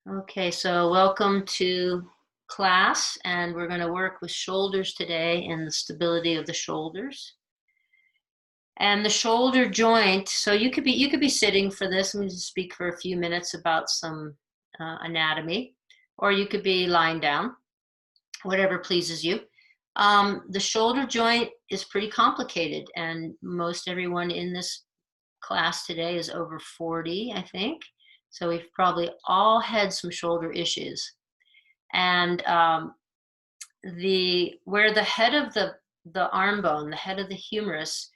Okay, so welcome to class, and we're going to work with shoulders today and the stability of the shoulders. And the shoulder joint, so you could be sitting for this. I'm going to speak for a few minutes about some anatomy, or you could be lying down, whatever pleases you. The shoulder joint is pretty complicated, and most everyone in this class today is over 40, I think. So we've probably all had some shoulder issues. And the where the head of the arm bone, the head of the humerus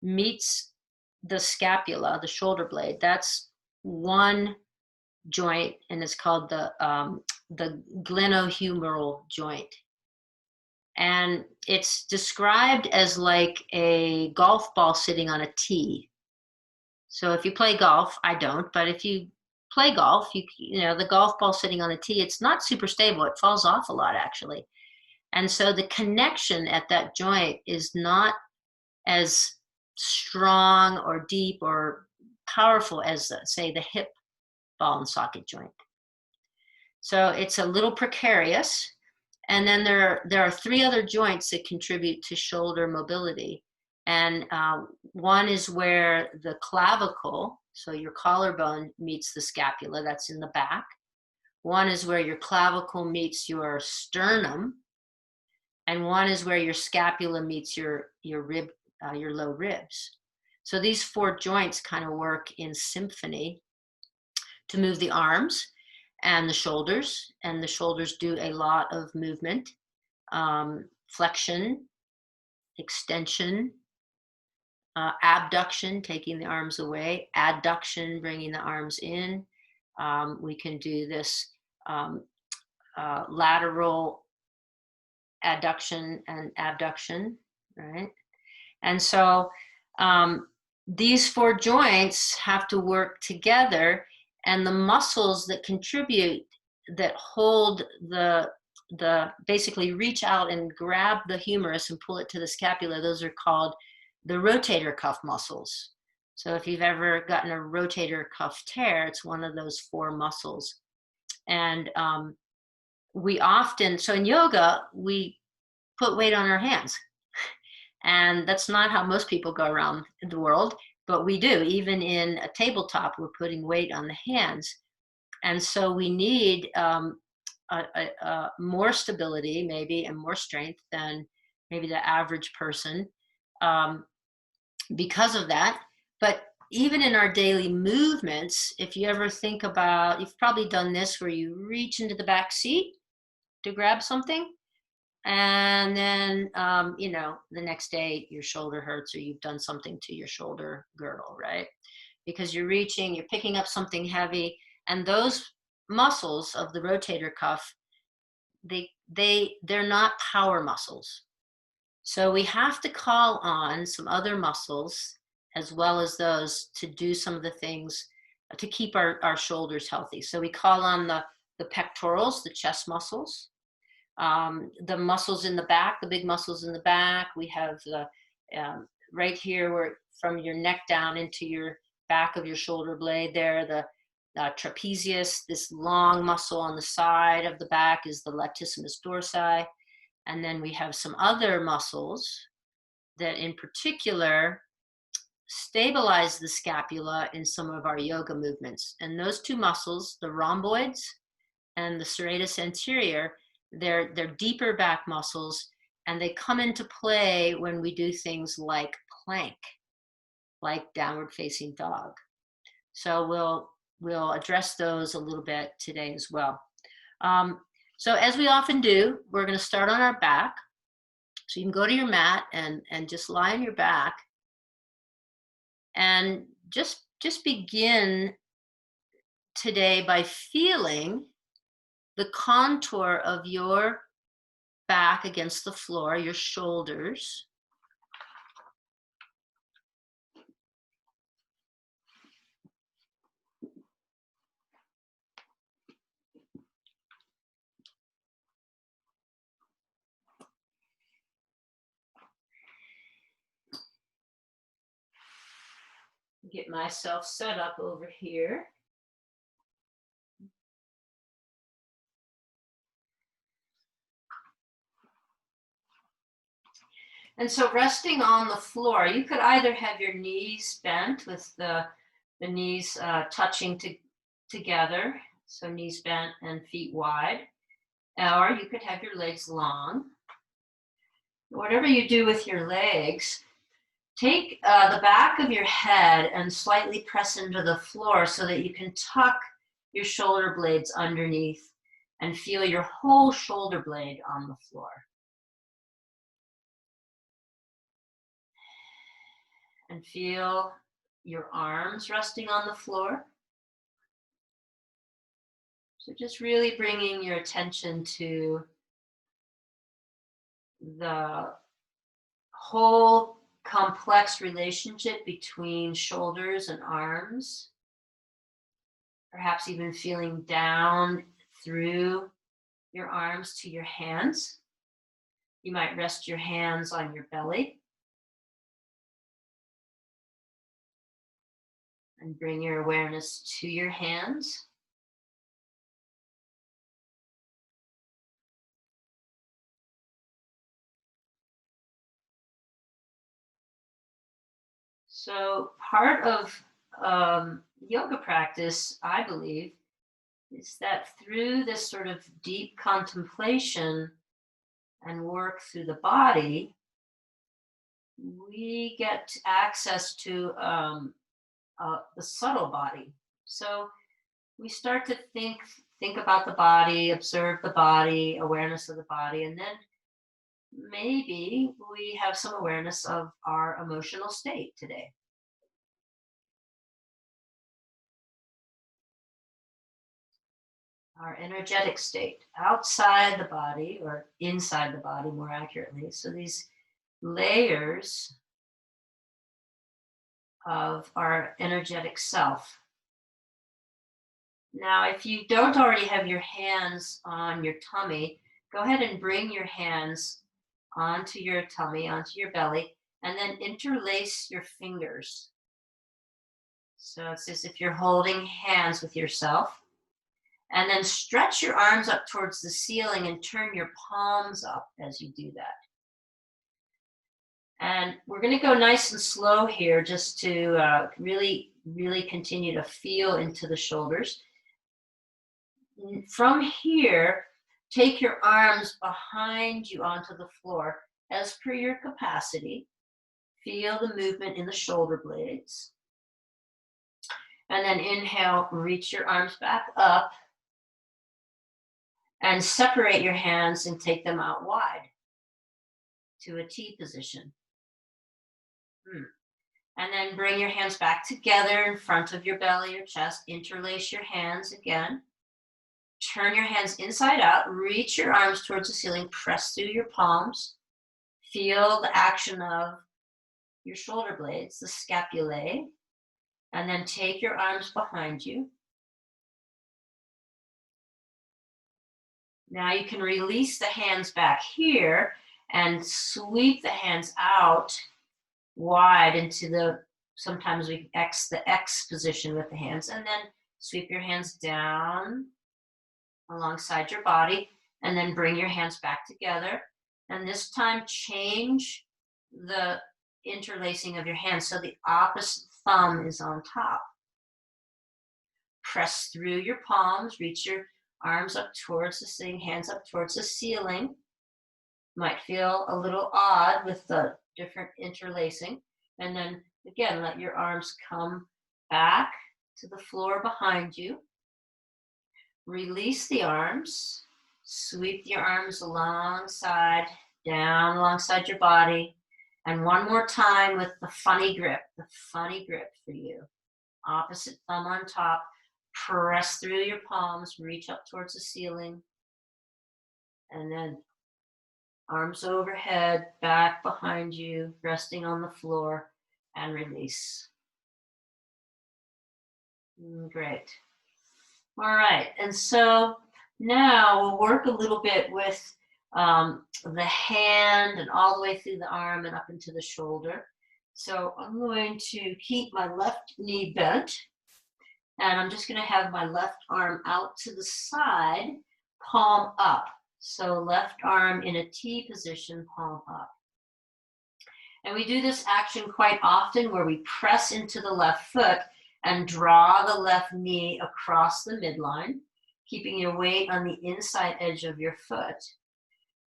meets the scapula, the shoulder blade, that's one joint, and it's called the glenohumeral joint. And it's described as like a golf ball sitting on a tee. So if you play golf, I don't, but if you play golf, you know the golf ball sitting on a tee, it's not super stable. It falls off a lot actually. And so the connection at that joint is not as strong or deep or powerful as, say, the hip ball and socket joint. So it's a little precarious. And then there are three other joints that contribute to shoulder mobility. And one is where the clavicle, so your collarbone, meets the scapula, that's in the back. One is where your clavicle meets your sternum, and one is where your scapula meets your low ribs. So these four joints kind of work in symphony to move the arms and the shoulders do a lot of movement, flexion, extension, abduction, taking the arms away, adduction, bringing the arms in. We can do this um, lateral adduction and abduction, right? And so um, these four joints have to work together, and the muscles that contribute, that hold the basically reach out and grab the humerus and pull it to the scapula, those are called the rotator cuff muscles. So if you've ever gotten a rotator cuff tear, it's one of those four muscles. And we often, so in yoga, we put weight on our hands. And that's not how most people go around the world, but we do. Even in a tabletop, we're putting weight on the hands. And so we need more stability, maybe, and more strength than maybe the average person um, because of that. But even in our daily movements, if you ever think about, you've probably done this where you reach into the back seat to grab something, and then the next day your shoulder hurts, or you've done something to your shoulder girdle, right? Because you're picking up something heavy, and those muscles of the rotator cuff, they're not power muscles. So we have to call on some other muscles as well as those to do some of the things to keep our shoulders healthy. So we call on the pectorals, the chest muscles, the muscles in the back, the big muscles in the back. We have the right here, where from your neck down into your back of your shoulder blade there, the trapezius, this long muscle on the side of the back, is the latissimus dorsi. And then we have some other muscles that in particular stabilize the scapula in some of our yoga movements. And those two muscles, the rhomboids and the serratus anterior, they're deeper back muscles, and they come into play when we do things like plank, like downward facing dog. So we'll address those a little bit today as well. So as we often do, we're going to start on our back. So you can go to your mat and just lie on your back, and just begin today by feeling the contour of your back against the floor, your shoulders. Get myself set up over here. And so resting on the floor, you could either have your knees bent with the knees touching together, so knees bent and feet wide, or you could have your legs long. Whatever you do with your legs, take the back of your head and slightly press into the floor so that you can tuck your shoulder blades underneath and feel your whole shoulder blade on the floor. And feel your arms resting on the floor. So just really bringing your attention to the whole complex relationship between shoulders and arms. Perhaps even feeling down through your arms to your hands. You might rest your hands on your belly and bring your awareness to your hands. So part of yoga practice, I believe, is that through this sort of deep contemplation and work through the body, we get access to the subtle body. So we start to think about the body, observe the body, awareness of the body, and then maybe we have some awareness of our emotional state today. Our energetic state outside the body or inside the body, more accurately. So these layers of our energetic self. Now, if you don't already have your hands on your tummy, go ahead and bring your hands onto your tummy, onto your belly, and then interlace your fingers. So it's as if you're holding hands with yourself. And then stretch your arms up towards the ceiling and turn your palms up as you do that. And we're going to go nice and slow here just to really, really continue to feel into the shoulders. From here, take your arms behind you onto the floor as per your capacity. Feel the movement in the shoulder blades. And then inhale, reach your arms back up and separate your hands and take them out wide to a T position. And then bring your hands back together in front of your belly or chest. Interlace your hands again. Turn your hands inside out. Reach your arms towards the ceiling. Press through your palms. Feel the action of your shoulder blades, the scapulae. And then take your arms behind you. Now you can release the hands back here and sweep the hands out wide into sometimes we the X position with the hands, and then sweep your hands down alongside your body, and then bring your hands back together. And this time change the interlacing of your hands so the opposite thumb is on top. Press through your palms, reach your arms up towards the ceiling, hands up towards the ceiling. Might feel a little odd with the different interlacing. And then again, let your arms come back to the floor behind you. Release the arms. Sweep your arms alongside, down alongside your body. And one more time with the funny grip for you. Opposite thumb on top. Press through your palms, reach up towards the ceiling. And then arms overhead, back behind you, resting on the floor, and release. Great. All right, and so now we'll work a little bit with the hand and all the way through the arm and up into the shoulder. So I'm going to keep my left knee bent, and I'm just going to have my left arm out to the side, palm up. So left arm in a T position, palm up. And we do this action quite often where we press into the left foot and draw the left knee across the midline, keeping your weight on the inside edge of your foot.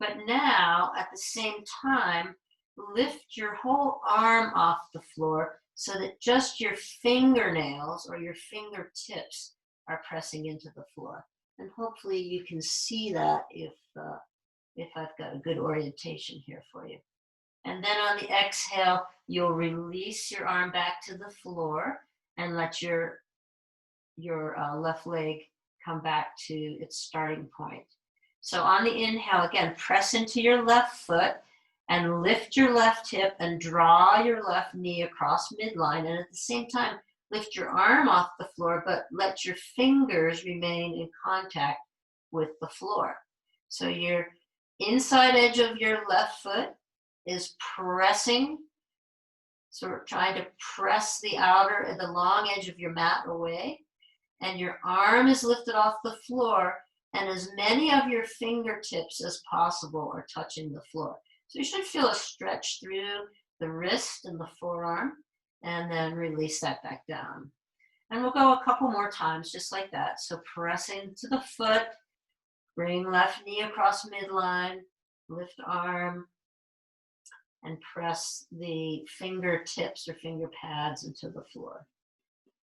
But now, at the same time, lift your whole arm off the floor so that just your fingernails or your fingertips are pressing into the floor. And hopefully you can see that if I've got a good orientation here for you. And then on the exhale, you'll release your arm back to the floor and let your left leg come back to its starting point. So on the inhale, again, press into your left foot and lift your left hip and draw your left knee across midline. And at the same time, lift your arm off the floor, but let your fingers remain in contact with the floor. So your inside edge of your left foot is pressing, sort of trying to press the long edge of your mat away. And your arm is lifted off the floor, and as many of your fingertips as possible are touching the floor. So you should feel a stretch through the wrist and the forearm, and then release that back down. And we'll go a couple more times just like that. So pressing to the foot, bring left knee across midline, lift arm, and press the fingertips or finger pads into the floor.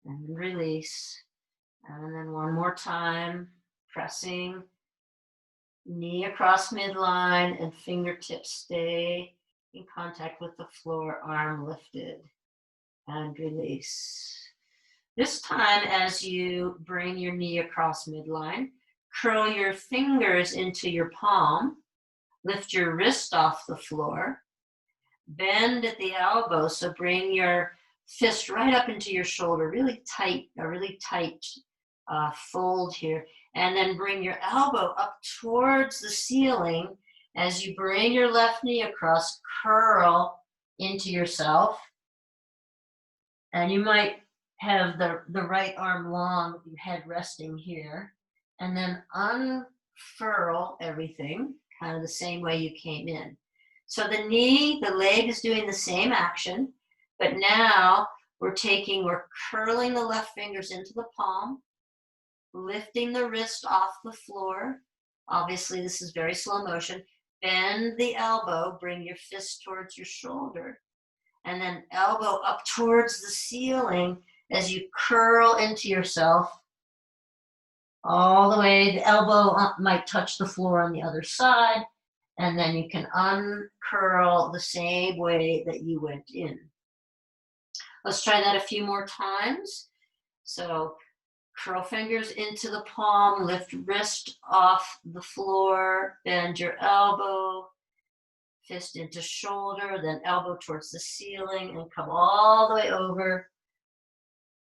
And release. And then one more time, pressing, knee across midline, and fingertips stay in contact with the floor, arm lifted, and release. This time, as you bring your knee across midline, curl your fingers into your palm, lift your wrist off the floor, bend at the elbow, so bring your fist right up into your shoulder, really tight, a really tight fold here, and then bring your elbow up towards the ceiling as you bring your left knee across, curl into yourself, and you might have the right arm long, your head resting here, and then unfurl everything, kind of the same way you came in. So the leg is doing the same action, but now we're curling the left fingers into the palm, lifting the wrist off the floor. Obviously, this is very slow motion. Bend the elbow, bring your fist towards your shoulder, and then elbow up towards the ceiling as you curl into yourself all the way. The elbow might touch the floor on the other side, and then you can uncurl the same way that you went in. Let's try that a few more times. So curl fingers into the palm, lift wrist off the floor, bend your elbow, fist into shoulder, then elbow towards the ceiling, and come all the way over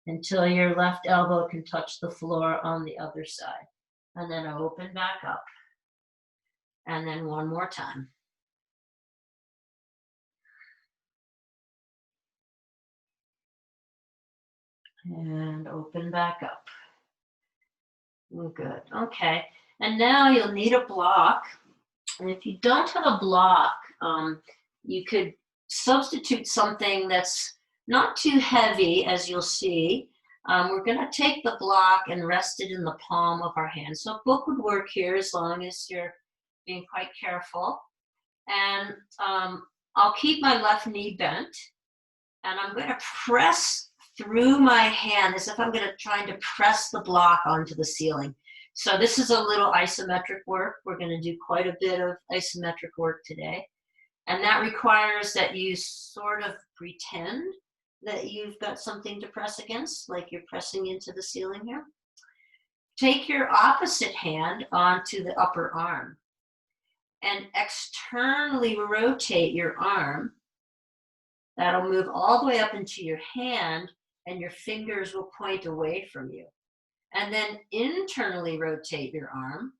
until your left elbow can touch the floor on the other side. And then open back up. And then one more time. And open back up. Good. Okay. And now you'll need a block. And if you don't have a block, you could substitute something that's not too heavy, as you'll see. We're going to take the block and rest it in the palm of our hand. So a book would work here as long as you're being quite careful. And I'll keep my left knee bent, and I'm going to press through my hand as if I'm trying to press the block onto the ceiling. So this is a little isometric work. We're going to do quite a bit of isometric work today. And that requires that you sort of pretend that you've got something to press against, like you're pressing into the ceiling here. Take your opposite hand onto the upper arm and externally rotate your arm. That'll move all the way up into your hand, and your fingers will point away from you. And then internally rotate your arm,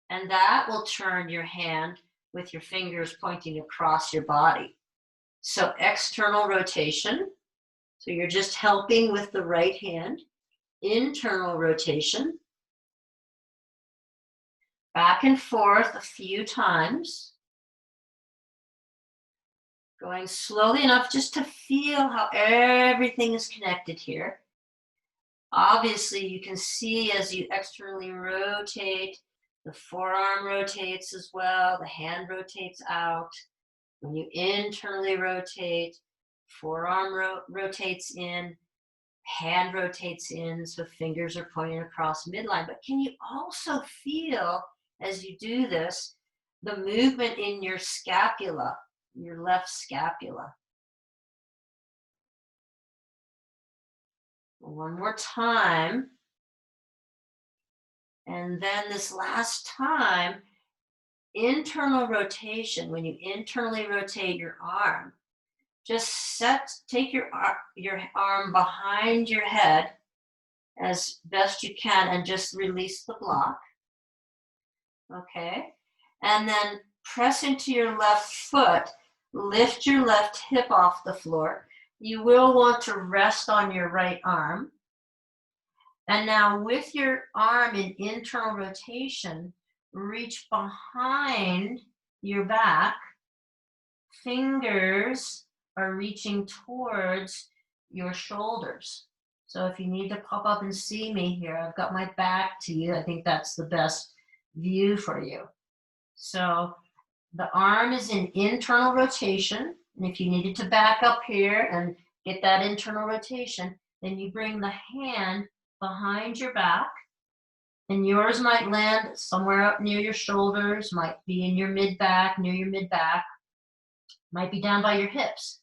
and that will turn your hand with your fingers pointing across your body. So external rotation, so you're just helping with the right hand. Internal rotation. Back and forth a few times. Going slowly enough just to feel how everything is connected here. Obviously, you can see as you externally rotate, the forearm rotates as well, the hand rotates out. When you internally rotate, forearm rotates in, hand rotates in, so fingers are pointing across midline. But can you also feel, as you do this, the movement in your scapula, your left scapula? One more time. And then this last time, internal rotation, when you internally rotate your arm, just take your arm behind your head as best you can and just release the block. Okay. And then press into your left foot, lift your left hip off the floor. You will want to rest on your right arm. And now with your arm in internal rotation, reach behind your back. Fingers are reaching towards your shoulders. So if you need to pop up and see me here, I've got my back to you. I think that's the best view for you. So the arm is in internal rotation. And if you needed to back up here and get that internal rotation, then you bring the hand behind your back. And yours might land somewhere up near your shoulders, might be in your mid-back, near your mid-back, might be down by your hips.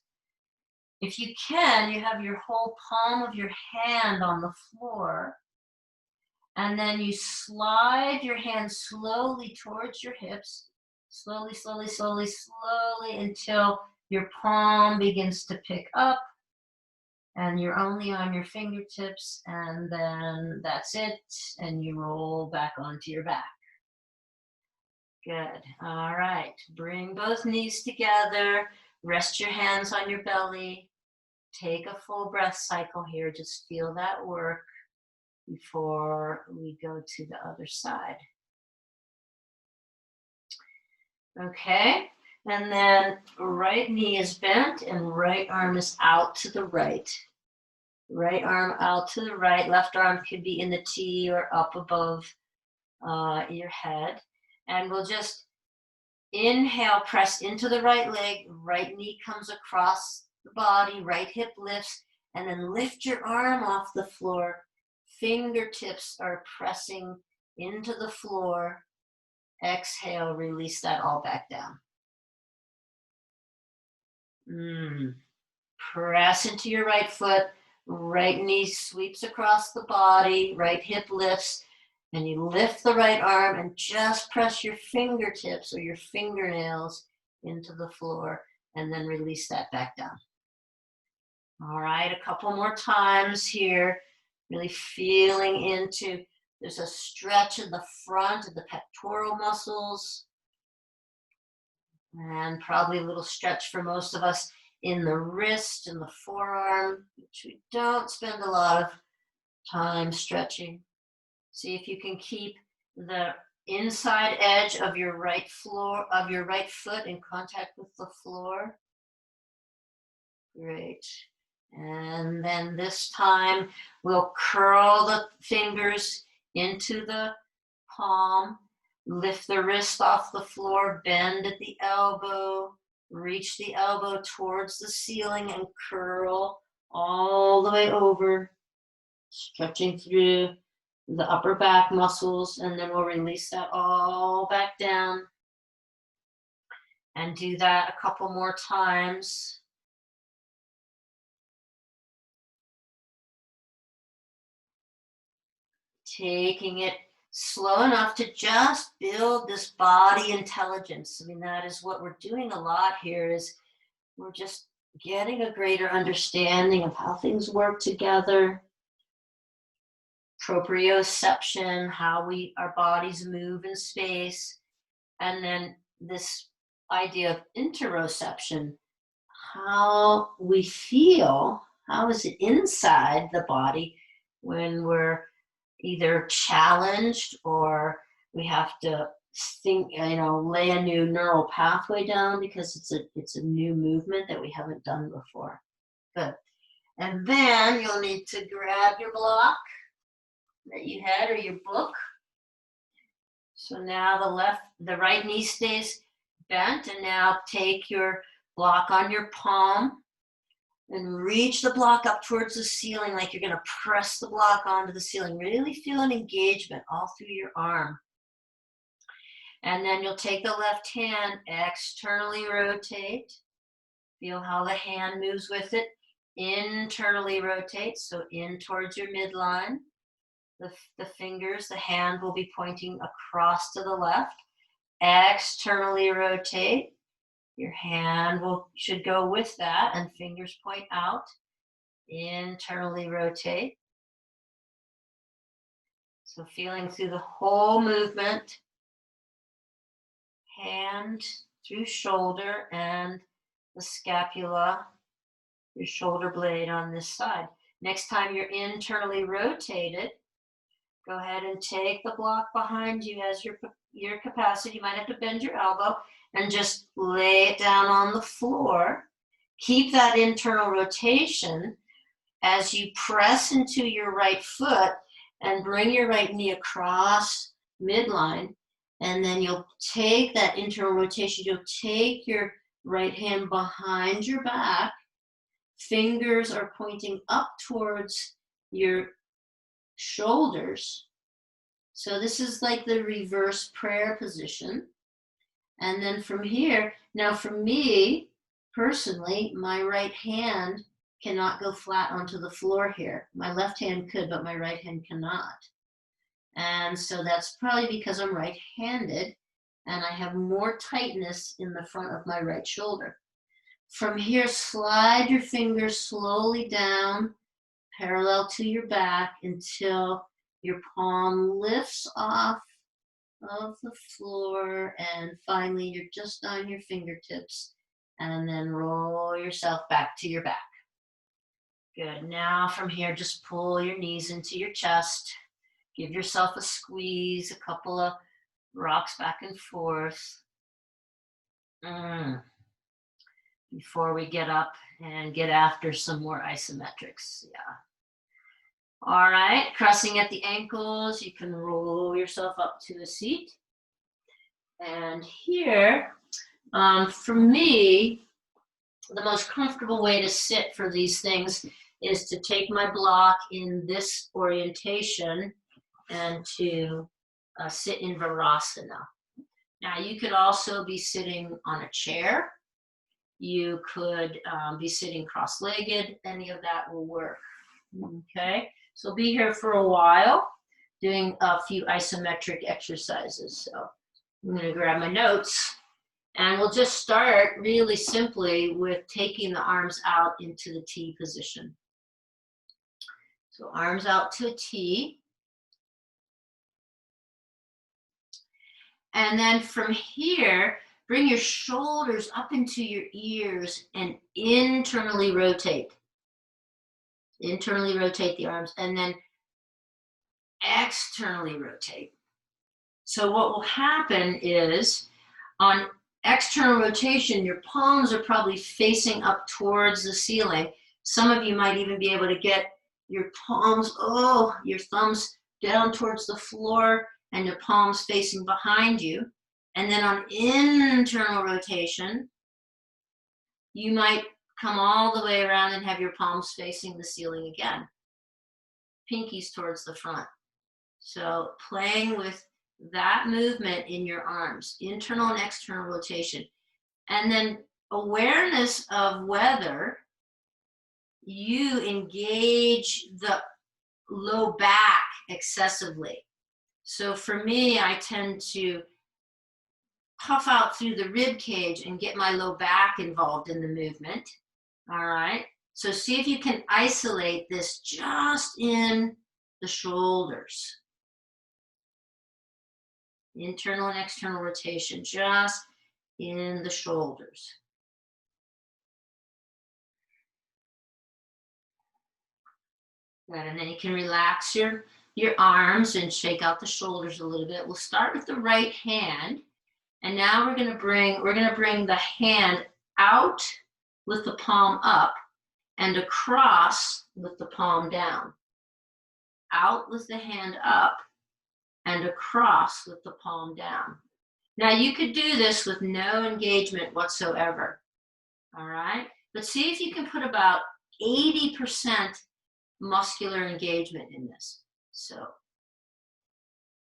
If you can, you have your whole palm of your hand on the floor, and then you slide your hand slowly towards your hips, slowly, slowly, slowly, slowly, until your palm begins to pick up, and you're only on your fingertips, and then that's it, and you roll back onto your back. Good. All right. Bring both knees together. Rest your hands on your belly. Take a full breath cycle here. Just feel that work before we go to the other side. Okay. And then right knee is bent and right arm is out to the right. Right arm out to the right. Left arm could be in the T or up above your head. And we'll just inhale, press into the right leg, right knee comes across the body, right hip lifts, and then lift your arm off the floor. Fingertips are pressing into the floor. Exhale, release that all back down. Press into your right foot, right knee sweeps across the body, right hip lifts, and you lift the right arm and just press your fingertips or your fingernails into the floor and then release that back down. All right, a couple more times here, really feeling into, there's a stretch in the front of the pectoral muscles, and probably a little stretch for most of us in the wrist and the forearm, which we don't spend a lot of time stretching. See if you can keep the inside edge of your right foot in contact with the floor. Great. And then this time we'll curl the fingers into the palm, lift the wrist off the floor, bend at the elbow, reach the elbow towards the ceiling and curl all the way over, stretching through the upper back muscles, and then we'll release that all back down. And do that a couple more times. Taking it slow enough to just build this body intelligence. I mean, that is what we're doing a lot here, is we're just getting a greater understanding of how things work together. Proprioception, how our bodies move in space, and then this idea of interoception, how we feel, how is it inside the body when we're either challenged or we have to lay a new neural pathway down because it's a new movement that we haven't done before. Good. And then you'll need to grab your block that you had or your book. So now the right knee stays bent, and now take your block on your palm and reach the block up towards the ceiling like you're going to press the block onto the ceiling. Really feel an engagement all through your arm. And then you'll take the left hand, externally rotate. Feel how the hand moves with it. Internally rotate, so in towards your midline. The fingers, the hand will be pointing across to the left. Externally rotate. Your hand should go with that, and fingers point out. Internally rotate. So feeling through the whole movement. Hand through shoulder and the scapula, your shoulder blade on this side. Next time you're internally rotated, go ahead and take the block behind you as your capacity. You might have to bend your elbow and just lay it down on the floor. Keep that internal rotation as you press into your right foot and bring your right knee across midline. And then you'll take that internal rotation. You'll take your right hand behind your back. Fingers are pointing up towards your shoulders. So this is like the reverse prayer position. And then from here, now for me, personally, my right hand cannot go flat onto the floor here. My left hand could, but my right hand cannot. And so that's probably because I'm right-handed and I have more tightness in the front of my right shoulder. From here, slide your fingers slowly down, parallel to your back until your palm lifts off of the floor, and finally you're just on your fingertips, and then roll yourself back to your back. Good. Now from here, just pull your knees into your chest. Give yourself a squeeze, a couple of rocks back and forth. Before we get up and get after some more isometrics. Yeah. All right, crossing at the ankles, you can roll yourself up to a seat. And here, for me, the most comfortable way to sit for these things is to take my block in this orientation and to sit in Virasana. Now, you could also be sitting on a chair. You could be sitting cross-legged. Any of that will work. Okay, so be here for a while doing a few isometric exercises. So I'm going to grab my notes, and we'll just start really simply with taking the arms out into the T position. So arms out to a T. And then from here, bring your shoulders up into your ears and internally rotate. Internally rotate the arms, and then externally rotate. So what will happen is, on external rotation, your palms are probably facing up towards the ceiling. Some of you might even be able to get your palms, your thumbs down towards the floor and your palms facing behind you. And then on internal rotation, you might come all the way around and have your palms facing the ceiling again. Pinkies towards the front. So playing with that movement in your arms, internal and external rotation. And then awareness of whether you engage the low back excessively. So for me, I tend to puff out through the rib cage and get my low back involved in the movement. All right, so see if you can isolate this just in the shoulders. Internal and external rotation, just in the shoulders. Good, and then you can relax your your arms and shake out the shoulders a little bit. We'll start with the right hand. And now we're gonna bring the hand out with the palm up and across with the palm down. Out with the hand up and across with the palm down. Now you could do this with no engagement whatsoever, all right? But see if you can put about 80% muscular engagement in this. So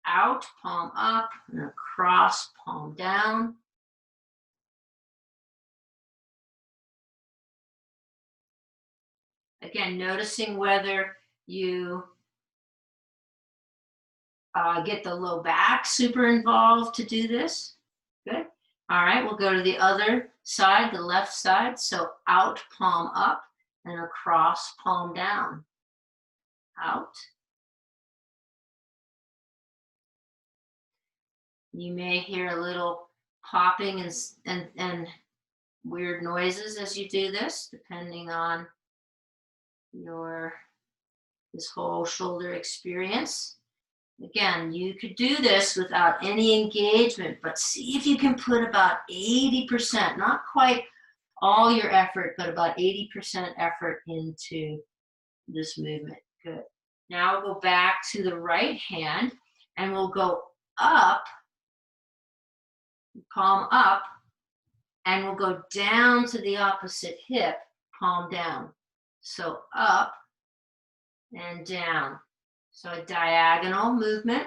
out, palm up, and across, palm down. Again, noticing whether you get the low back super involved to do this. Good. All right, we'll go to the other side, the left side. So out, palm up, and across, palm down. Out. You may hear a little popping and weird noises as you do this, depending on this whole shoulder experience. Again, you could do this without any engagement, but see if you can put about 80%, not quite all your effort, but about 80% effort into this movement. Good. Now we'll go back to the right hand and we'll go up, palm up, and we'll go down to the opposite hip, palm down. So up and down. So a diagonal movement.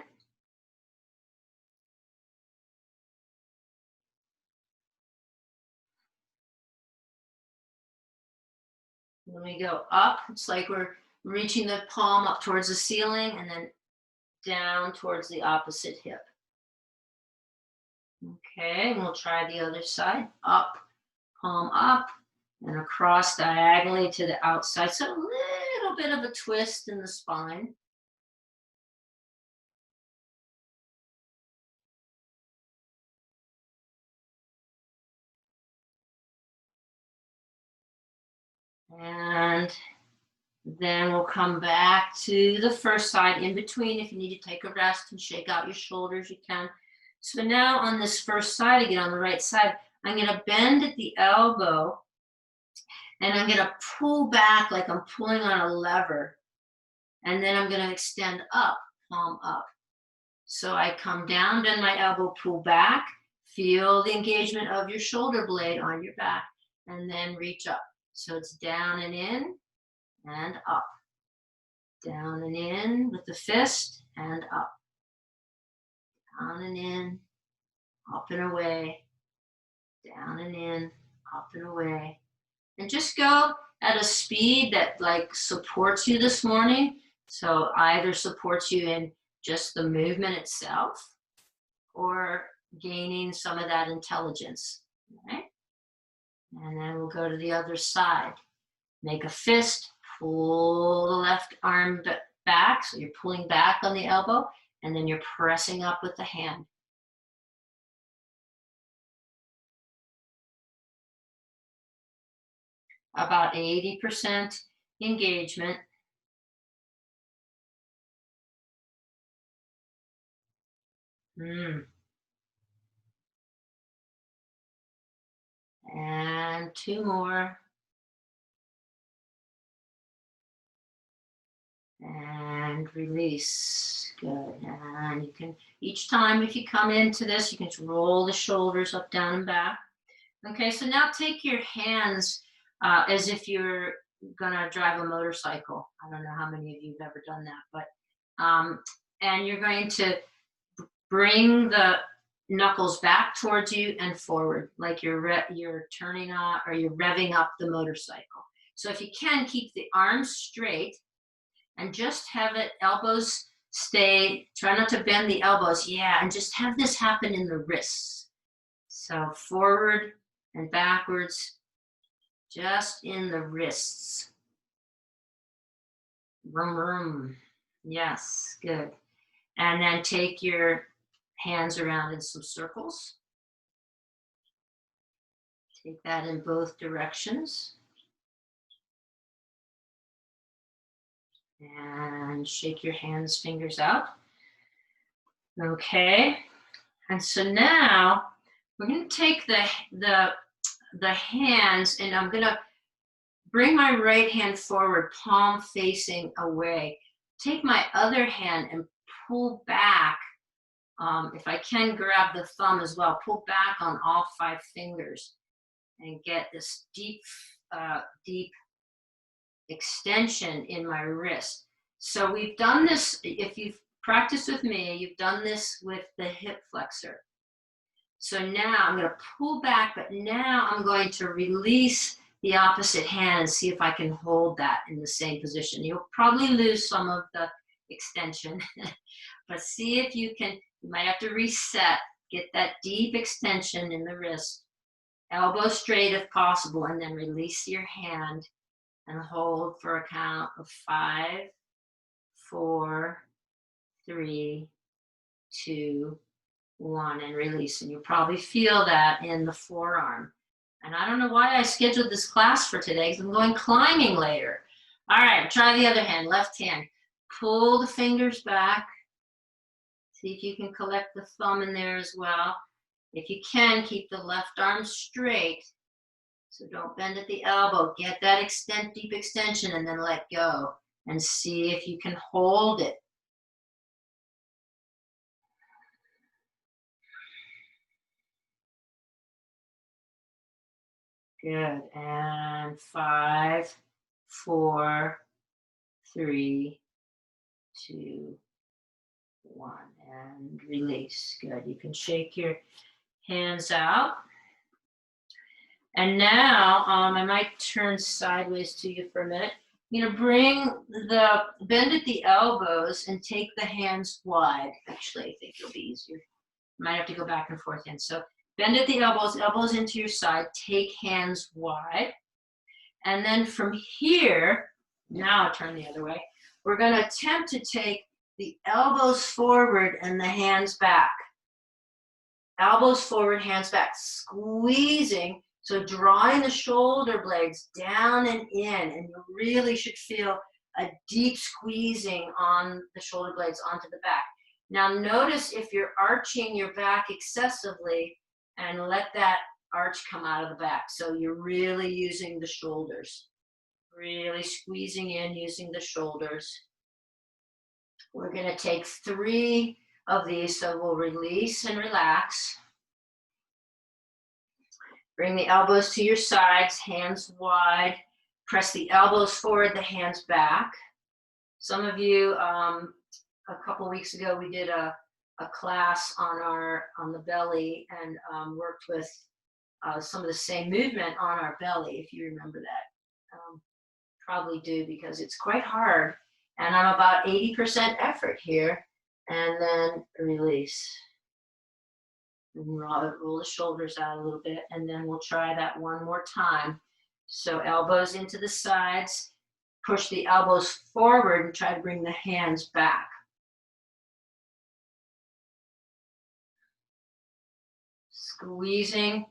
When we go up, it's like we're reaching the palm up towards the ceiling and then down towards the opposite hip. Okay, and we'll try the other side. Up, palm up, and across diagonally to the outside. So a little bit of a twist in the spine. And then we'll come back to the first side. In between, if you need to take a rest and shake out your shoulders, you can. So now on this first side again, on the right side, I'm going to bend at the elbow and I'm going to pull back like I'm pulling on a lever. And then I'm going to extend up, palm up. So I come down, bend my elbow, pull back, feel the engagement of your shoulder blade on your back, and then reach up. So it's down and in and up. Down and in with the fist and up. Down and in, up and away. Down and in, up and away. And just go at a speed that like supports you this morning. So either supports you in just the movement itself or gaining some of that intelligence. Right? And then we'll go to the other side. Make a fist, pull the left arm back. So you're pulling back on the elbow and then you're pressing up with the hand. About 80% engagement. And two more. And release. Good. And you can, each time if you come into this, you can just roll the shoulders up, down, and back. Okay, so now take your hands as if you're gonna drive a motorcycle. I don't know how many of you have ever done that, but and you're going to bring the knuckles back towards you and forward, like you're turning on or you're revving up the motorcycle. So if you can, keep the arms straight and just have it, elbows stay, try not to bend the elbows. Yeah, and just have this happen in the wrists. So forward and backwards, just in the wrists. Vroom, vroom. Yes, good. And then take your hands around in some circles. Take that in both directions. And shake your hands, fingers out. Okay. And so now we're going to take the hands, and I'm going to bring my right hand forward, palm facing away. Take my other hand and pull back. If I can, grab the thumb as well. Pull back on all 5 fingers and get this deep, deep extension in my wrist. So we've done this, if you've practiced with me, you've done this with the hip flexor. So now I'm going to pull back, but now I'm going to release the opposite hand and see if I can hold that in the same position. You'll probably lose some of the extension, but see if you can. You might have to reset, get that deep extension in the wrist, elbow straight if possible, and then release your hand and hold for a count of 5, 4, 3, 2, 1, and release. And you'll probably feel that in the forearm. And I don't know why I scheduled this class for today, because I'm going climbing later. All right, try the other hand, left hand. Pull the fingers back. See if you can collect the thumb in there as well. If you can, keep the left arm straight. So don't bend at the elbow. Get that deep extension and then let go. And see if you can hold it. Good. And 5, 4, 3, 2, 1. And release. Good. You can shake your hands out. And now I might turn sideways to you for a minute. You're going to bend at the elbows and take the hands wide. Actually, I think it'll be easier. You might have to go back and forth again. So bend at the elbows, elbows into your side, take hands wide. And then from here, now I'll turn the other way, we're going to attempt to take the elbows forward and the hands back. Elbows forward, hands back, squeezing. So drawing the shoulder blades down and in, and you really should feel a deep squeezing on the shoulder blades onto the back. Now notice if you're arching your back excessively, and let that arch come out of the back. So you're really using the shoulders, really squeezing in using the shoulders. We're going to take 3 of these, so we'll release and relax. Bring the elbows to your sides, hands wide. Press the elbows forward, the hands back. Some of you, a couple weeks ago, we did a class on the belly and worked with some of the same movement on our belly, if you remember that. Probably do, because it's quite hard. And I'm about 80% effort here. And then release. And roll the shoulders out a little bit, and then we'll try that one more time. So elbows into the sides, push the elbows forward and try to bring the hands back. Squeezing.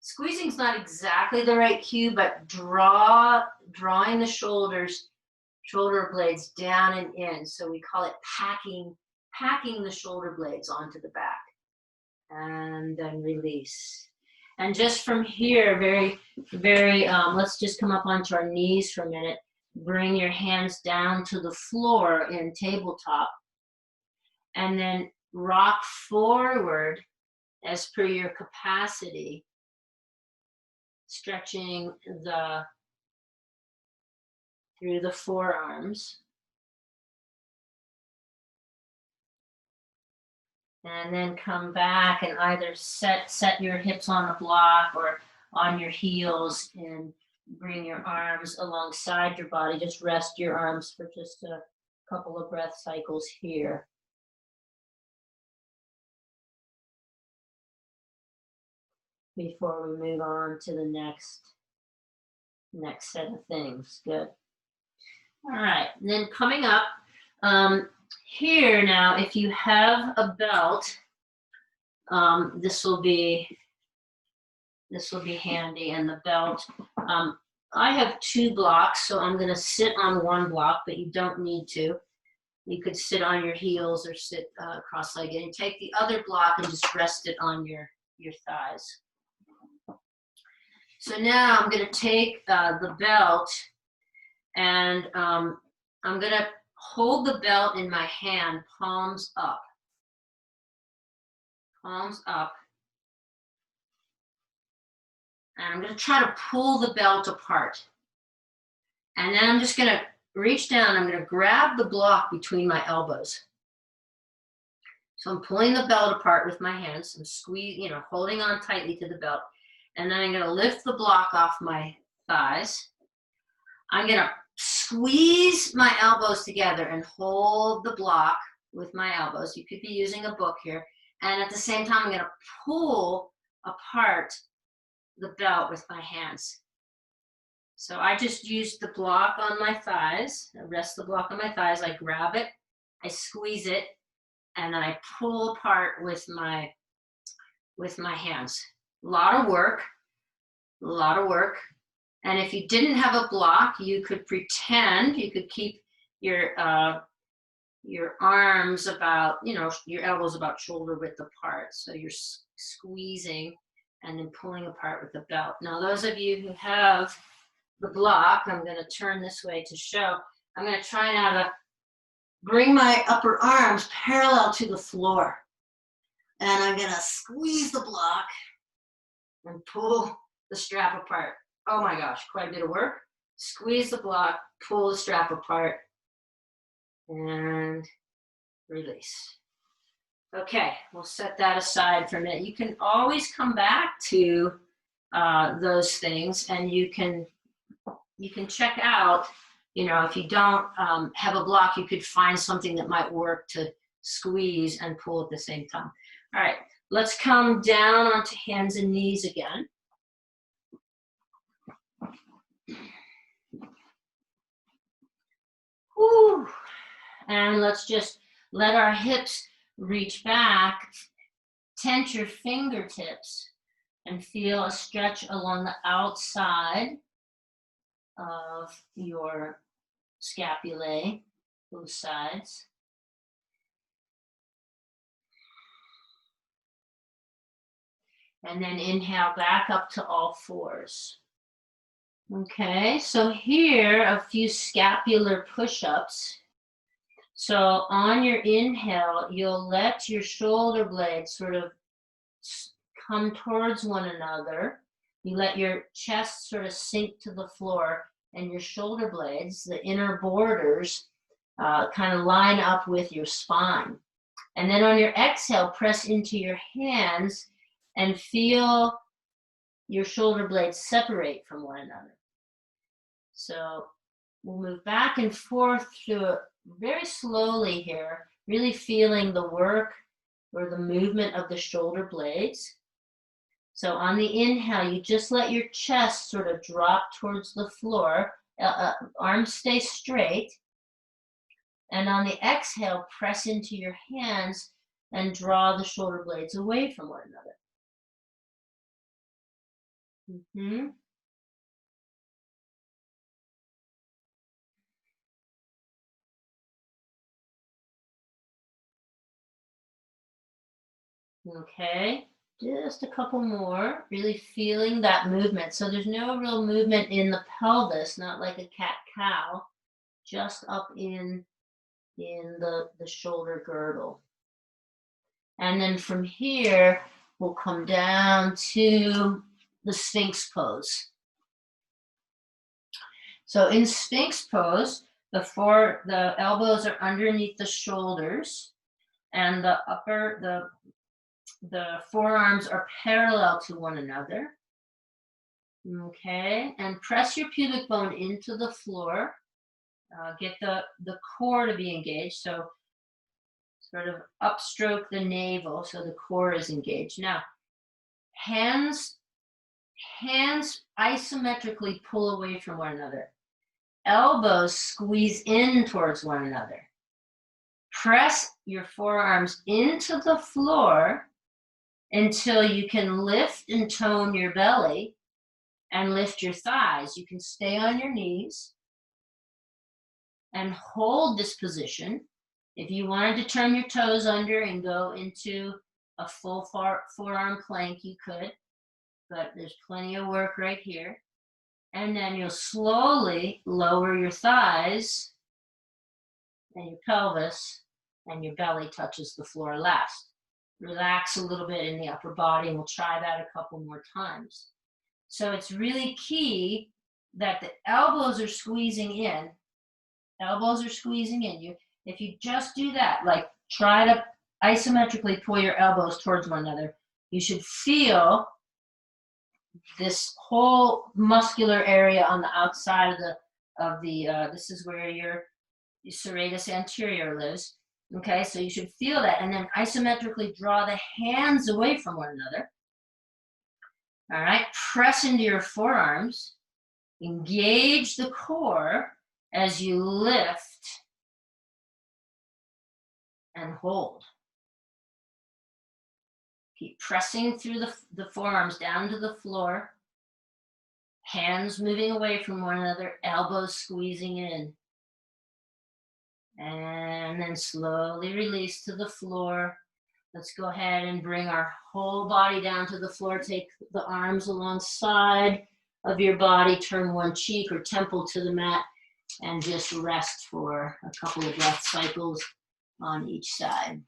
Squeezing is not exactly the right cue, but drawing the shoulder blades down and in. So we call it packing the shoulder blades onto the back. And then release. And just from here, let's just come up onto our knees for a minute. Bring your hands down to the floor in tabletop. And then rock forward as per your capacity, stretching through the forearms. And then come back and either set your hips on a block or on your heels, and bring your arms alongside your body. Just rest your arms for just a couple of breath cycles here. Before we move on to the next set of things. Good. All right, and then coming up, here now, if you have a belt, this will be handy, and the belt, I have 2 blocks, so I'm going to sit on 1 block, but you don't need to. You could sit on your heels or sit cross-legged and take the other block and just rest it on your thighs. So now I'm going to take the belt and I'm going to hold the belt in my hand, palms up. Palms up. And I'm going to try to pull the belt apart. And then I'm just going to reach down. I'm going to grab the block between my elbows. So I'm pulling the belt apart with my hands. I'm holding on tightly to the belt. And then I'm going to lift the block off my thighs. I'm going to squeeze my elbows together and hold the block with my elbows. You could be using a book here. And at the same time, I'm going to pull apart the belt with my hands. So I just used the block on my thighs. I rest the block on my thighs. I grab it, I squeeze it, and then I pull apart with my hands. A lot of work. And if you didn't have a block, you could pretend, you could keep your arms about, your elbows about shoulder width apart. So you're squeezing and then pulling apart with the belt. Now, those of you who have the block, I'm going to turn this way to show. I'm going to try now to bring my upper arms parallel to the floor. And I'm going to squeeze the block and pull the strap apart. Oh my gosh, quite a bit of work. Squeeze the block, pull the strap apart, and release. Okay, we'll set that aside for a minute. You can always come back to those things, and you can check out, if you don't have a block, you could find something that might work to squeeze and pull at the same time. All right, let's come down onto hands and knees again. Whew. And let's just let our hips reach back, tense your fingertips, and feel a stretch along the outside of your scapulae, both sides. And then inhale back up to all fours. Okay, so here a few scapular push-ups. So on your inhale, you'll let your shoulder blades sort of come towards one another. You let your chest sort of sink to the floor, and your shoulder blades, the inner borders, kind of line up with your spine. And then on your exhale, press into your hands and feel your shoulder blades separate from one another. So we'll move back and forth through it very slowly here, really feeling the work or the movement of the shoulder blades. So on the inhale, you just let your chest sort of drop towards the floor, arms stay straight. And on the exhale, press into your hands and draw the shoulder blades away from one another. Okay, just a couple more, really feeling that movement. So there's no real movement in the pelvis, not like a cat-cow, just up in the shoulder girdle. And then from here, we'll come down to the Sphinx pose. So in Sphinx pose, the elbows are underneath the shoulders, and the forearms are parallel to one another. Okay, and press your pubic bone into the floor. Get the core to be engaged. So sort of upstroke the navel so the core is engaged. Now, hands isometrically pull away from one another. Elbows squeeze in towards one another. Press your forearms into the floor until you can lift and tone your belly, and lift your thighs. You can stay on your knees and hold this position. If you wanted to turn your toes under and go into a full forearm plank, you could, but there's plenty of work right here. And then you'll slowly lower your thighs and your pelvis, and your belly touches the floor last. Relax a little bit in the upper body, and we'll try that a couple more times. So it's really key that the elbows are squeezing in. Elbows are squeezing in. If you just do that, like try to isometrically pull your elbows towards one another, you should feel this whole muscular area on the outside of the this is where your serratus anterior lives. Okay, so you should feel that, and then isometrically draw the hands away from one another. All right, press into your forearms, engage the core as you lift and hold. Keep pressing through the forearms down to the floor, hands moving away from one another, elbows squeezing in. And then slowly release to the floor. Let's go ahead and bring our whole body down to the floor. Take the arms alongside of your body, turn one cheek or temple to the mat, and just rest for a couple of breath cycles on each side.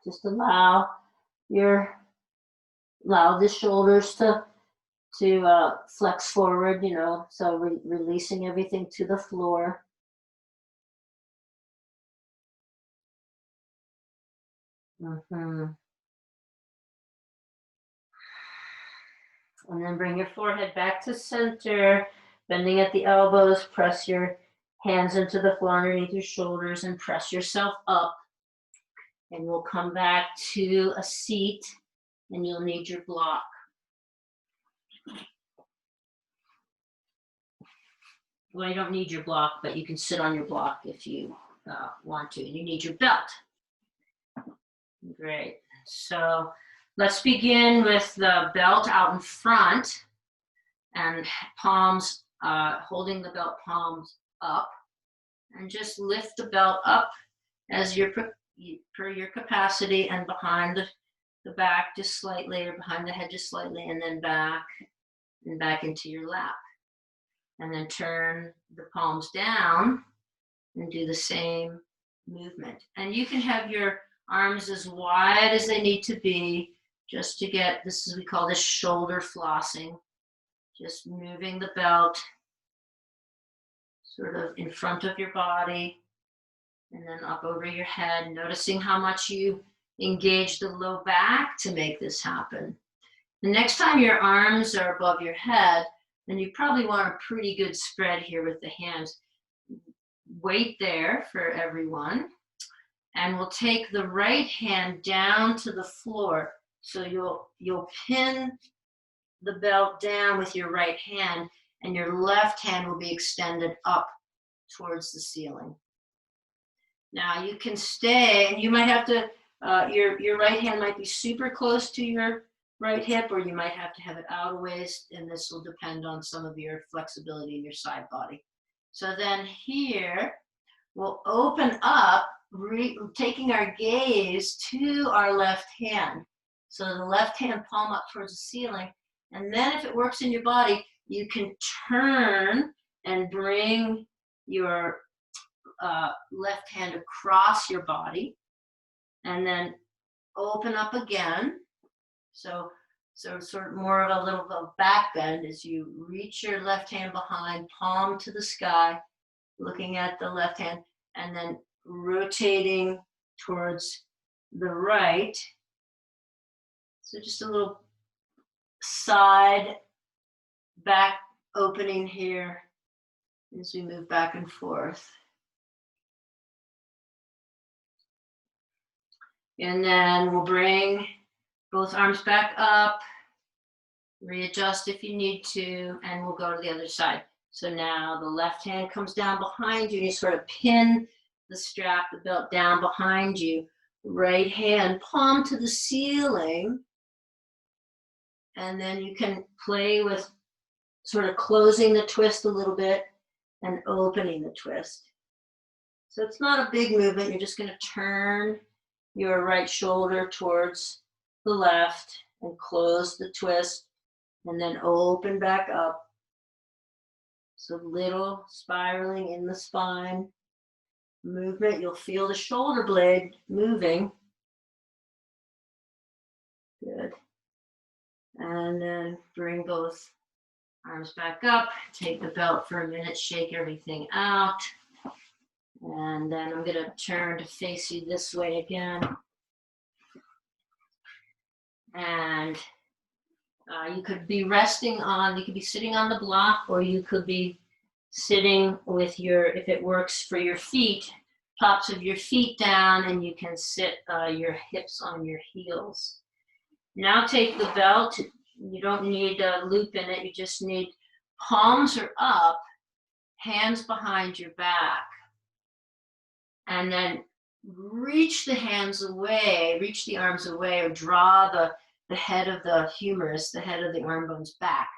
Just allow the shoulders to flex forward, so releasing everything to the floor. And then bring your forehead back to center, bending at the elbows, press your hands into the floor underneath your shoulders and press yourself up. And we'll come back to a seat, and you'll need your block. Well, you don't need your block, but you can sit on your block if you want to. You need your belt. Great. So let's begin with the belt out in front and palms, holding the belt palms up, and just lift the belt up as per your capacity, and behind the back just slightly, or behind the head just slightly, and then back and back into your lap. And then turn the palms down and do the same movement. And you can have your arms as wide as they need to be, just to get, we call this shoulder flossing. Just moving the belt sort of in front of your body and then up over your head, noticing how much you engage the low back to make this happen. The next time your arms are above your head, then you probably want a pretty good spread here with the hands. Wait there for everyone. And we'll take the right hand down to the floor. So you'll pin the belt down with your right hand, and your left hand will be extended up towards the ceiling. Now you can stay, and you might have to, your right hand might be super close to your right hip, or you might have to have it out a ways, and this will depend on some of your flexibility in your side body. So then here, we'll open up, taking our gaze to our left hand. So the left hand palm up towards the ceiling, and then if it works in your body, you can turn and bring your left hand across your body, and then open up again. So sort of more of a little bit of back bend as you reach your left hand behind, palm to the sky, looking at the left hand, and then rotating towards the right. So just a little side back opening here as we move back and forth. And then we'll bring both arms back up, readjust if you need to, and we'll go to the other side. So now the left hand comes down behind you, and you sort of pin the strap, the belt down behind you, right hand palm to the ceiling. And then you can play with sort of closing the twist a little bit and opening the twist. So it's not a big movement. You're just going to turn your right shoulder towards the left and close the twist and then open back up. So little spiraling in the spine movement. You'll feel the shoulder blade moving. Good. And then bring both arms back up. Take the belt for a minute, shake everything out. And then I'm going to turn to face you this way again. And you could be resting on, you could be sitting on the block, or you could be sitting with your, if it works for your feet, tops of your feet down, and you can sit your hips on your heels. Now take the belt. You don't need a loop in it. You just need palms are up, hands behind your back. And then reach the hands away, reach the arms away, or draw the head of the humerus, the head of the arm bones back.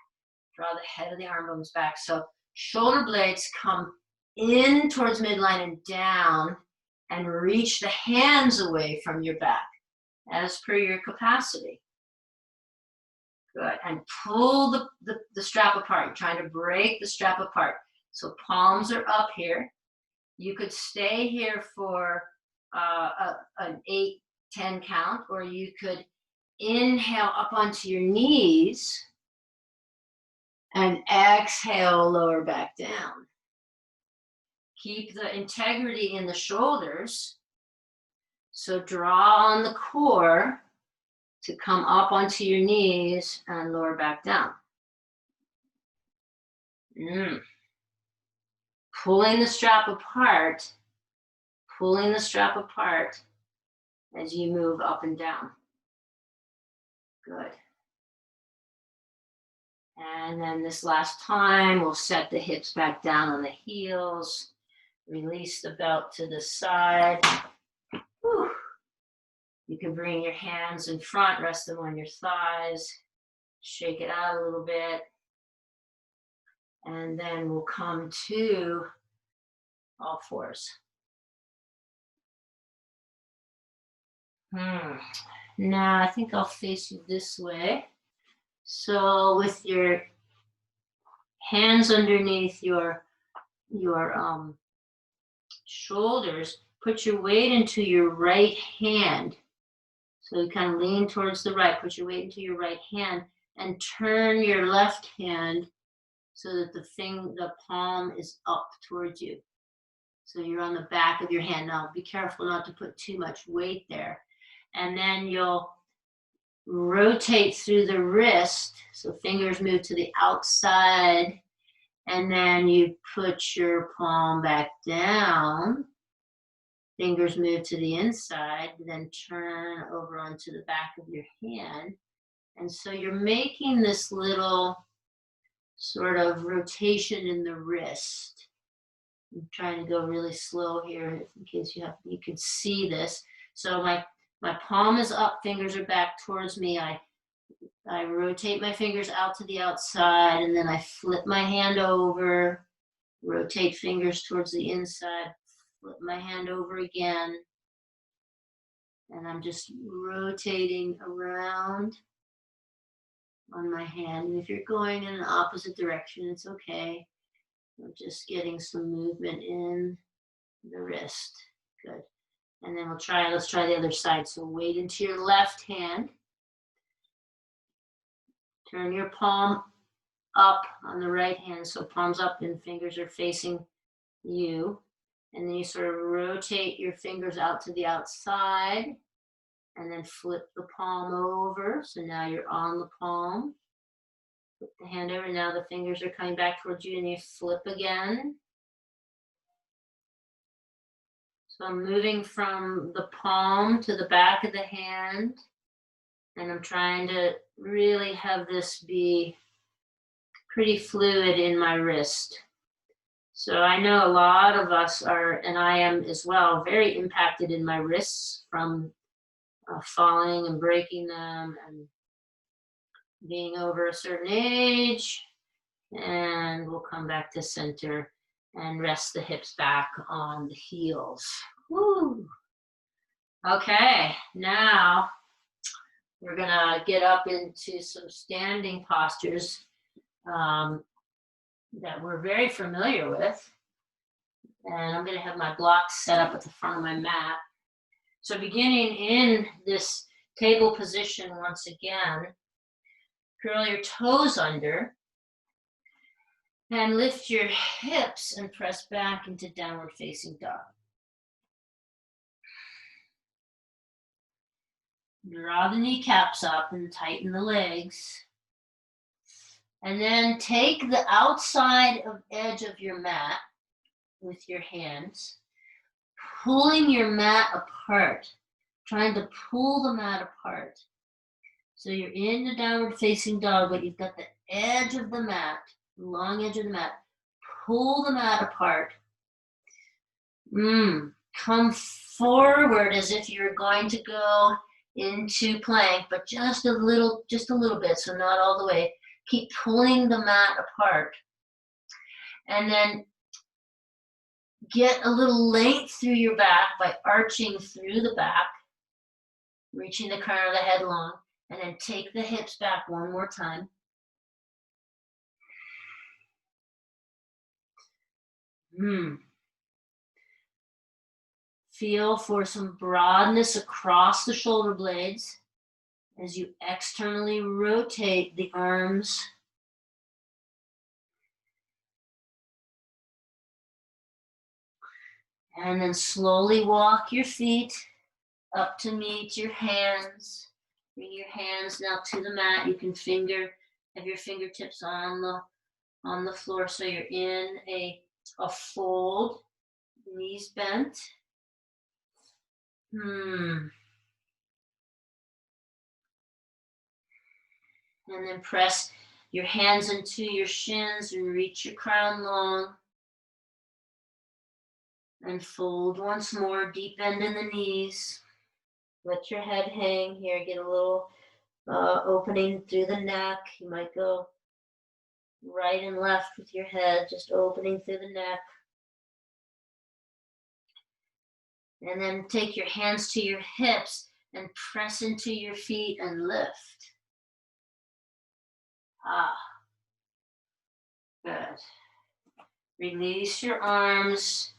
Draw the head of the arm bones back. So shoulder blades come in towards midline and down, and reach the hands away from your back as per your capacity. Good. And pull the strap apart. You're trying to break the strap apart. So palms are up here. You could stay here for an 8-10 count, or you could inhale up onto your knees and exhale, lower back down. Keep the integrity in the shoulders. So draw on the core to come up onto your knees and lower back down. Pulling the strap apart as you move up and down. Good. And then this last time, we'll set the hips back down on the heels, release the belt to the side. Whew. You can bring your hands in front, rest them on your thighs, shake it out a little bit. And then we'll come to all fours. Now I think I'll face you this way. So with your hands underneath your shoulders, put your weight into your right hand. So you kind of lean towards the right, put your weight into your right hand, and turn your left hand so that the palm is up towards you. So you're on the back of your hand. Now be careful not to put too much weight there. And then you'll rotate through the wrist, so fingers move to the outside, and then you put your palm back down, fingers move to the inside, then turn over onto the back of your hand. And so you're making this little sort of rotation in the wrist. I'm trying to go really slow here in case you can see this. So my palm is up, fingers are back towards me. I rotate my fingers out to the outside, and then I flip my hand over, rotate fingers towards the inside, flip my hand over again. And I'm just rotating around on my hand. And if you're going in an opposite direction, it's okay. I'm just getting some movement in the wrist. Good. And then let's try the other side. So weight into your left hand. Turn your palm up on the right hand. So palms up and fingers are facing you. And then you sort of rotate your fingers out to the outside and then flip the palm over. So now you're on the palm. Flip the hand over. Now the fingers are coming back towards you and you flip again. So I'm moving from the palm to the back of the hand, and I'm trying to really have this be pretty fluid in my wrist. So I know a lot of us are, and I am as well, very impacted in my wrists from falling and breaking them and being over a certain age. And we'll come back to center and rest the hips back on the heels. Woo. Okay, now we're gonna get up into some standing postures that we're very familiar with. And I'm gonna have my blocks set up at the front of my mat. So beginning in this table position once again, curl your toes under and lift your hips and press back into downward facing dog. Draw the kneecaps up and tighten the legs. And then take the outside edge of your mat with your hands, pulling your mat apart, trying to pull the mat apart. So you're in the downward facing dog, but you've got the edge of the mat, the long edge of the mat. Pull the mat apart. Come forward as if you're going to go into plank, but just a little bit, so not all the way. Keep pulling the mat apart. And then get a little length through your back by arching through the back, reaching the crown of the head long, and then take the hips back one more time. Feel for some broadness across the shoulder blades as you externally rotate the arms. And then slowly walk your feet up to meet your hands. Bring your hands now to the mat. You can have your fingertips on the floor, so you're in a fold, knees bent. And then press your hands into your shins and reach your crown long. And fold once more, deep bend in the knees. Let your head hang here, get a little opening through the neck. You might go right and left with your head, just opening through the neck. And then take your hands to your hips and press into your feet and lift. Good. Release your arms.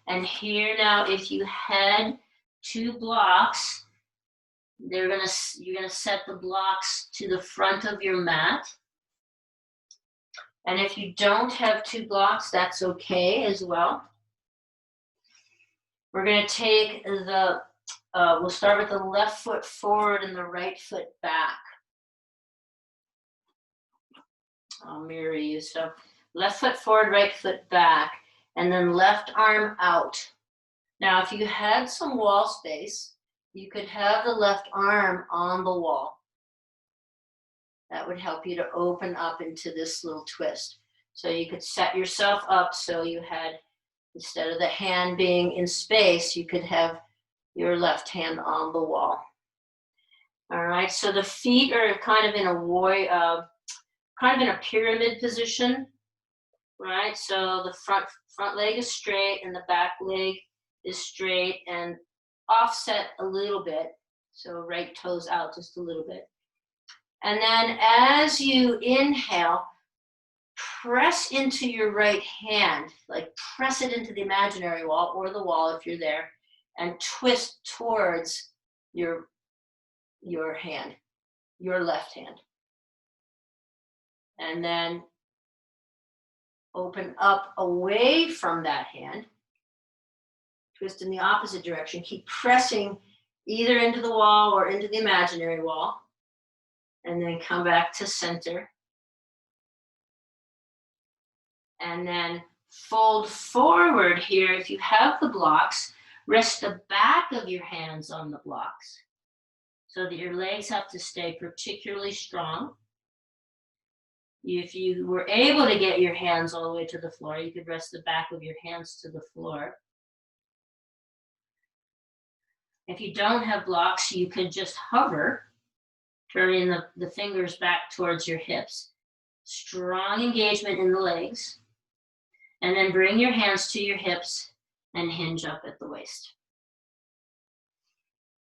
And here now, if you had 2 blocks, you're gonna set the blocks to the front of your mat. And if you don't have 2 blocks, that's okay as well. We're gonna take we'll start with the left foot forward and the right foot back. I'll mirror you. So left foot forward, right foot back, and then left arm out. Now, if you had some wall space, you could have the left arm on the wall. That would help you to open up into this little twist. So you could set yourself up so you had, instead of the hand being in space, you could have your left hand on the wall. All right, so the feet are kind of in a pyramid position, right? So the front leg is straight and the back leg is straight and offset a little bit. So right toes out just a little bit. And then as you inhale, press into your right hand, like press it into the imaginary wall or the wall if you're there, and twist towards your hand, your left hand. And then open up away from that hand, twist in the opposite direction, keep pressing either into the wall or into the imaginary wall, and then come back to center. And then fold forward here. If you have the blocks, rest the back of your hands on the blocks so that your legs have to stay particularly strong. If you were able to get your hands all the way to the floor, you could rest the back of your hands to the floor. If you don't have blocks, you could just hover, turning the fingers back towards your hips. Strong engagement in the legs. And then bring your hands to your hips and hinge up at the waist.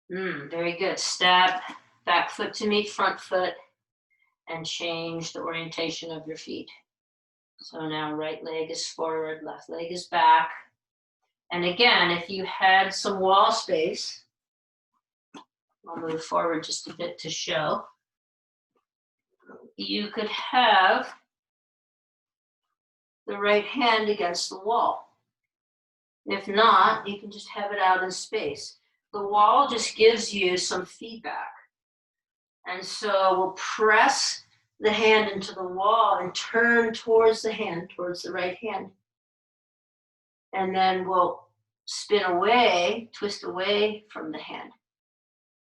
Very good. Step back foot to meet front foot and change the orientation of your feet. So now right leg is forward, left leg is back. And again, if you had some wall space, I'll move forward just a bit to show. You could have the right hand against the wall. If not, you can just have it out in space. The wall just gives you some feedback. And so we'll press the hand into the wall and turn towards the hand, towards the right hand. And then we'll spin away, twist away from the hand.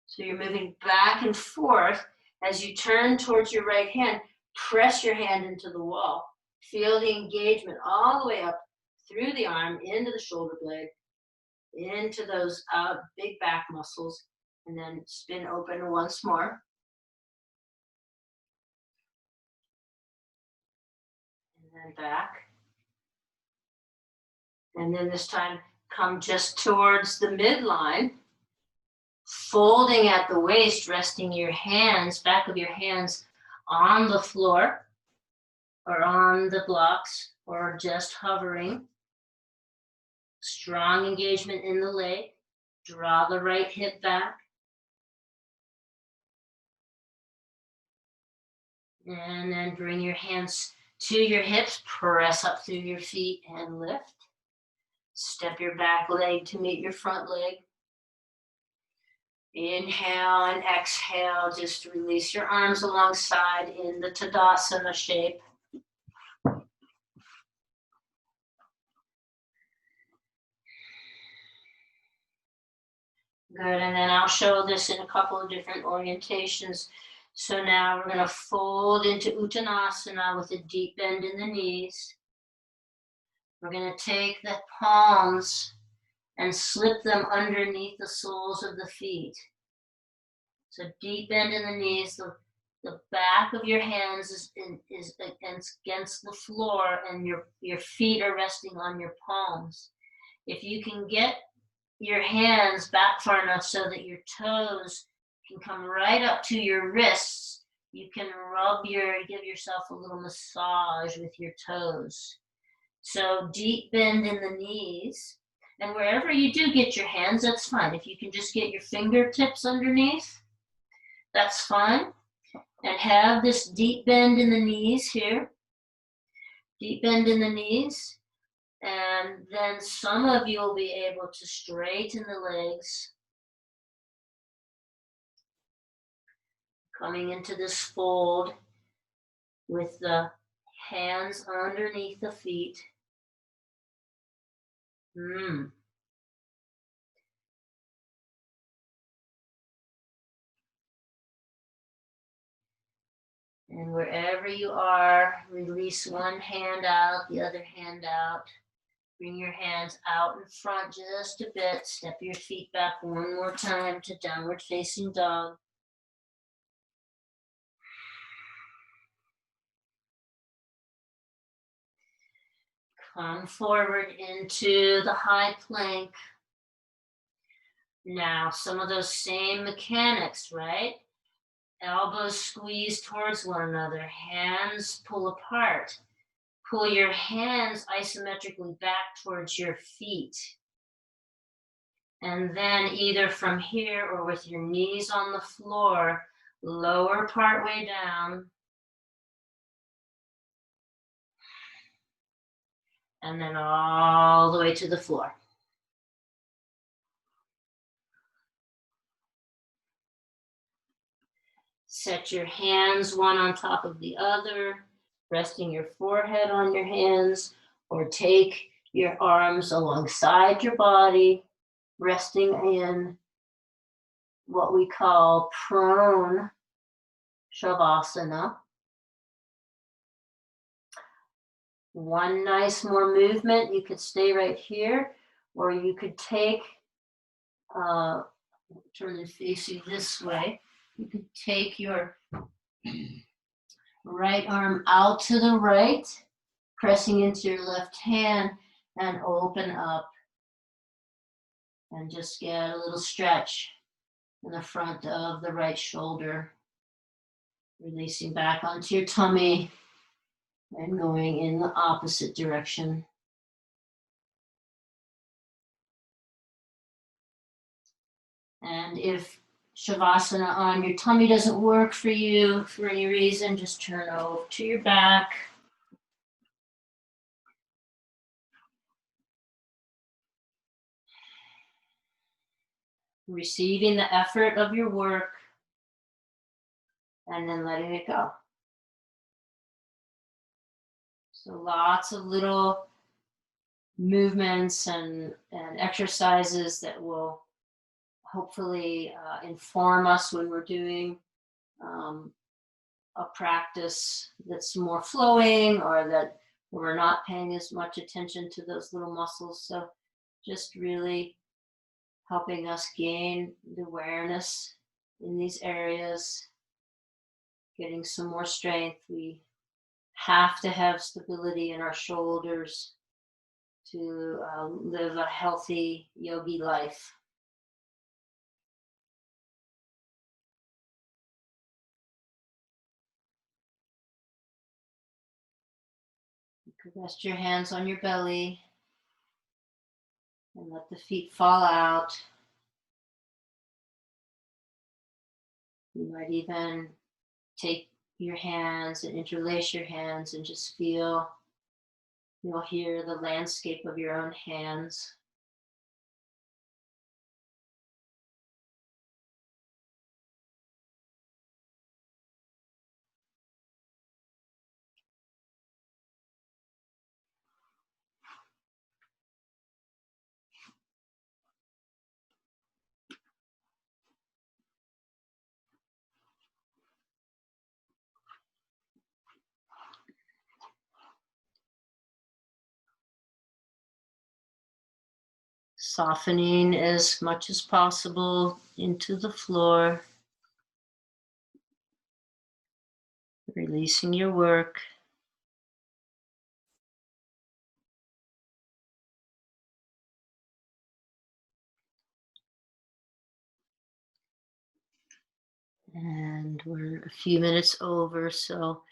So you're moving back and forth. As you turn towards your right hand, press your hand into the wall. Feel the engagement all the way up through the arm, into the shoulder blade, into those big back muscles, and then spin open once more. And then back. And then this time, come just towards the midline, folding at the waist, resting your hands, back of your hands on the floor or on the blocks or just hovering. Strong engagement in the leg. Draw the right hip back. And then bring your hands to your hips, press up through your feet and lift. Step your back leg to meet your front leg. Inhale and exhale, just release your arms alongside in the Tadasana shape. Good, and then I'll show this in a couple of different orientations. So now we're going to fold into Uttanasana with a deep bend in the knees. We're going to take the palms and slip them underneath the soles of the feet. So deep bend in the knees, the back of your hands is against the floor and your feet are resting on your palms. If you can get your hands back far enough so that your toes can come right up to your wrists, you can give yourself a little massage with your toes. So deep bend in the knees, and wherever you do get your hands, that's fine. If you can just get your fingertips underneath, that's fine. And have this deep bend in the knees here. Deep bend in the knees. And then some of you will be able to straighten the legs. Coming into this fold with the hands underneath the feet. And wherever you are, release one hand out, the other hand out. Bring your hands out in front just a bit. Step your feet back one more time to downward facing dog. Come forward into the high plank. Now, some of those same mechanics, right? Elbows squeeze towards one another, hands pull apart. Pull your hands isometrically back towards your feet. And then either from here or with your knees on the floor, lower part way down. And then all the way to the floor. Set your hands one on top of the other, resting your forehead on your hands, or take your arms alongside your body, resting in what we call prone Shavasana. One nice more movement. You could stay right here, or you could take, uh, turn it facing this way. You could take your right arm out to the right, pressing into your left hand, and open up and just get a little stretch in the front of the right shoulder, releasing back onto your tummy and going in the opposite direction. And if Shavasana on your tummy doesn't work for you for any reason, just turn over to your back. Receiving the effort of your work and then letting it go. So lots of little movements and exercises that will hopefully inform us when we're doing um, a practice that's more flowing, or that we're not paying as much attention to those little muscles. So just really helping us gain the awareness in these areas, getting some more strength. We have to have stability in our shoulders to live a healthy yogi life. You could rest your hands on your belly and let the feet fall out. You might even take your hands and interlace your hands and just feel, you'll hear the landscape of your own hands. Softening as much as possible into the floor, releasing your work. And we're a few minutes over, so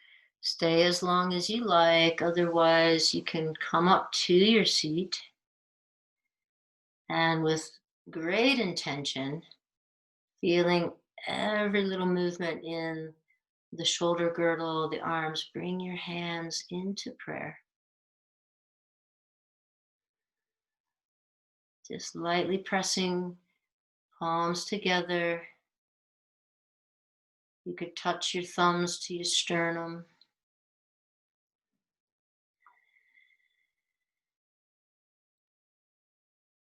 stay as long as you like. Otherwise, you can come up to your seat and with great intention, feeling every little movement in the shoulder girdle, the arms, bring your hands into prayer. Just lightly pressing palms together. You could touch your thumbs to your sternum.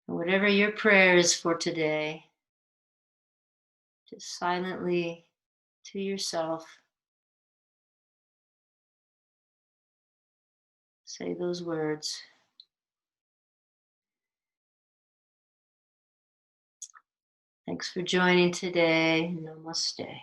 Whatever your prayer is for today, just silently to yourself, say those words. Thanks for joining today. Namaste.